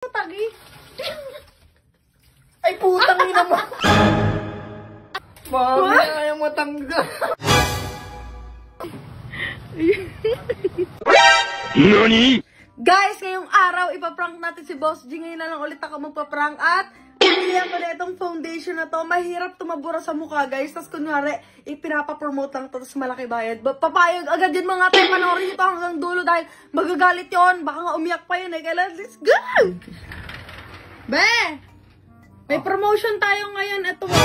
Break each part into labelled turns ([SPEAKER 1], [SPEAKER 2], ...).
[SPEAKER 1] Tagi.
[SPEAKER 2] Ay, putang ina mo. Mami, ayaw mo tangga.
[SPEAKER 3] NANI?!
[SPEAKER 1] Guys, ngayong araw, ipaprank natin si Boss G. Ngayon na lang ulit ako magpaprank at pilihan ko na itong foundation na to. Mahirap tumabura sa mukha, guys. Tapos kunwari, ipinapapromote lang to, tapos malaki bayad. Papayag agad yun mga tayo. Panoorin ito hanggang dulo dahil magagalit yon. Baka nga umiyak pa yun eh. Kailan, let's go! Be! May promotion tayo ngayon. Ito mo.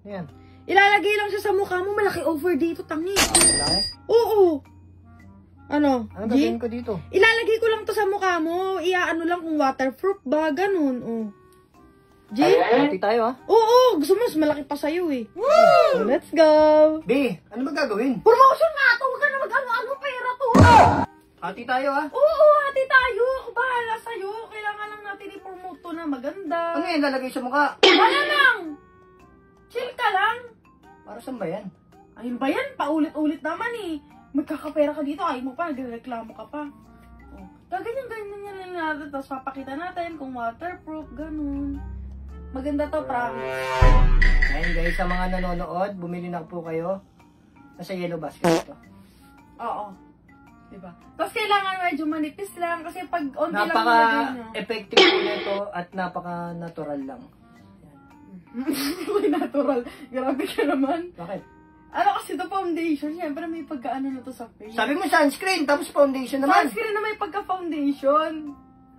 [SPEAKER 2] Yan.
[SPEAKER 1] Ilalagay lang siya sa mukha mo. Malaki over dito, tangi.
[SPEAKER 2] Malaki?
[SPEAKER 1] Oo. Ano?
[SPEAKER 2] Ano gagawin ko dito?
[SPEAKER 1] Ilalagay ko lang to sa mukha mo. Iaano lang kung waterproof ba, ganun. Oh. G?
[SPEAKER 2] Pati tayo, ha?
[SPEAKER 1] Oo, gusto mo, mas malaki pa sa'yo eh. So, let's go!
[SPEAKER 2] B, ano ba gagawin?
[SPEAKER 1] Promotion nga to! Huwag ka na mag-ano-ano pera to!
[SPEAKER 2] Hati tayo, ha?
[SPEAKER 1] Oo, hati tayo! Ako bahala sa'yo. Kailangan lang natin i-promote to na maganda.
[SPEAKER 2] Ano yan, lalagay sa mukha?
[SPEAKER 1] Wala lang! Chill ka lang!
[SPEAKER 2] Para saan ba yan?
[SPEAKER 1] Ayun ba yan? Paulit-ulit naman eh. Magkakapera ka dito, ayaw mo pa, nagreklamo ka pa. Oh. Gaganyan-ganyan lang natin, tapos papakita natin kung waterproof, ganun. Maganda to, prank.
[SPEAKER 2] Ayan guys, sa mga nanonood, bumili na po kayo. Nasa yellow basket ito.
[SPEAKER 1] Oo. Diba? Tapos kailangan medyo manipis lang, kasi pag onti lang nilagay nyo.
[SPEAKER 2] Napaka-effective po nito at napaka-natural lang.
[SPEAKER 1] Uy, natural. Grabe ka naman.
[SPEAKER 2] Bakit?
[SPEAKER 1] Ano kasi ito foundation, syempre may pagkaano na to sa face.
[SPEAKER 2] Sabi mo sunscreen, tapos foundation naman.
[SPEAKER 1] Sunscreen na may pagka-foundation.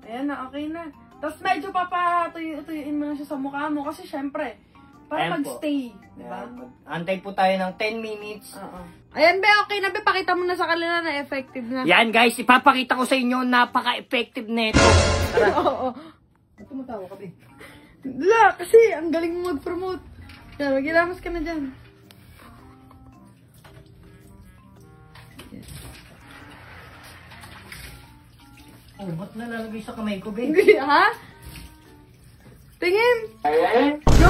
[SPEAKER 1] Ayan na, okay na. Tapos medyo papatuyuin mo na siya sa mukha mo kasi syempre, para
[SPEAKER 2] Ayan
[SPEAKER 1] mag-stay. Diba?
[SPEAKER 2] Antay po tayo ng 10 minutes.
[SPEAKER 1] Oo. Ayan be, okay na be, pakita mo na sa kanila na effective na.
[SPEAKER 2] Yan guys, ipapakita ko sa inyo, napaka-effective nito. Tara.
[SPEAKER 1] Oo.
[SPEAKER 2] Ba't tumatawa ka, be?
[SPEAKER 1] Wala, kasi ang galing mo mag-promote. Yan, magilamas ka na dyan.
[SPEAKER 2] Oh, ba't nalalagay sa kamay ko, be?
[SPEAKER 1] Hindi, ha? Tingin! No!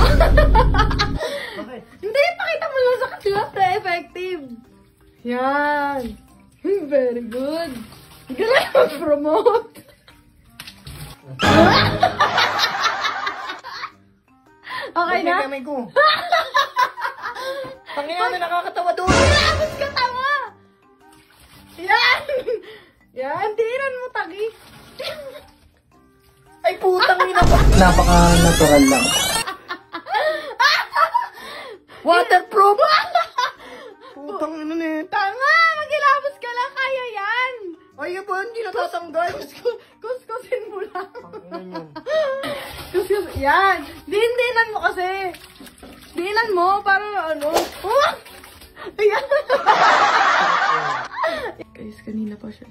[SPEAKER 2] Bakit?
[SPEAKER 1] Hindi, pakita mo lang sa kanila na effective. Yan. Very good. Galing mag-promote. Okay na?
[SPEAKER 2] Kamay ko. Tangina na nakakatawa doon.
[SPEAKER 1] Tapos ka tawa! Yan! Yan, tiran mo, tagi.
[SPEAKER 2] Ay, putang ina mo. Napaka-natural lang. Waterproof! Putang ina na yun.
[SPEAKER 1] Tanga! Magilabas ka lang, kaya yan!
[SPEAKER 2] Ay, ba? Hindi natatanggal.
[SPEAKER 1] Kuskusin mo lang.
[SPEAKER 2] Panginoon yun.
[SPEAKER 1] Yan! Dindinan mo kasi. Dinan mo, para ano. Oh! Ayan! Guys, kanina pa siya.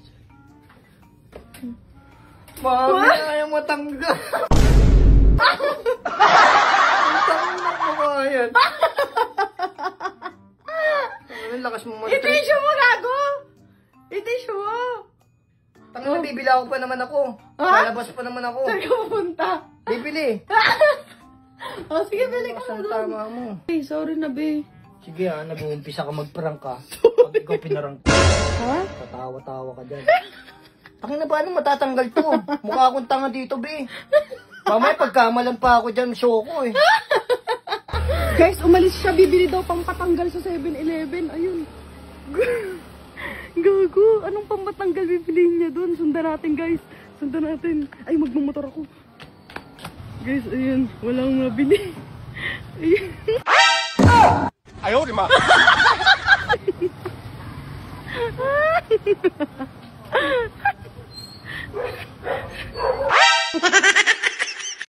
[SPEAKER 2] Mami, ayaw mo tangga. Putang ina mo ba yan? Ang lakas mo mo.
[SPEAKER 1] I-tissue mo, gago! I-tissue mo!
[SPEAKER 2] Tangina, bibila ko pa naman ako.
[SPEAKER 1] Ha?
[SPEAKER 2] Lalabas pa naman ako.
[SPEAKER 1] Saan ka pupunta?
[SPEAKER 2] Bibili.
[SPEAKER 1] Oh, sige, balik ka
[SPEAKER 2] Ang
[SPEAKER 1] na doon.
[SPEAKER 2] tama mo.
[SPEAKER 1] Hey, sorry na, be.
[SPEAKER 2] Sige nag-uumpisa ka mag-prank ka. Pag ikaw pinarang ka.
[SPEAKER 1] Ha?
[SPEAKER 2] Tatawa-tawa ka dyan. Akin na paano matatanggal to? Mukha akong tanga dito, be. Mamaya pagkamalan pa ako dyan, show ko eh.
[SPEAKER 1] Guys, umalis siya. Bibili daw pang patanggal sa 7-Eleven. Ayun. Gago. Anong pang patanggal bibiliin niya doon? Sundan natin, guys. Sundan natin. Ay, magmamotor ako. Guys, ayun. Walang mabili. Ayun.
[SPEAKER 3] Ayaw, di ma!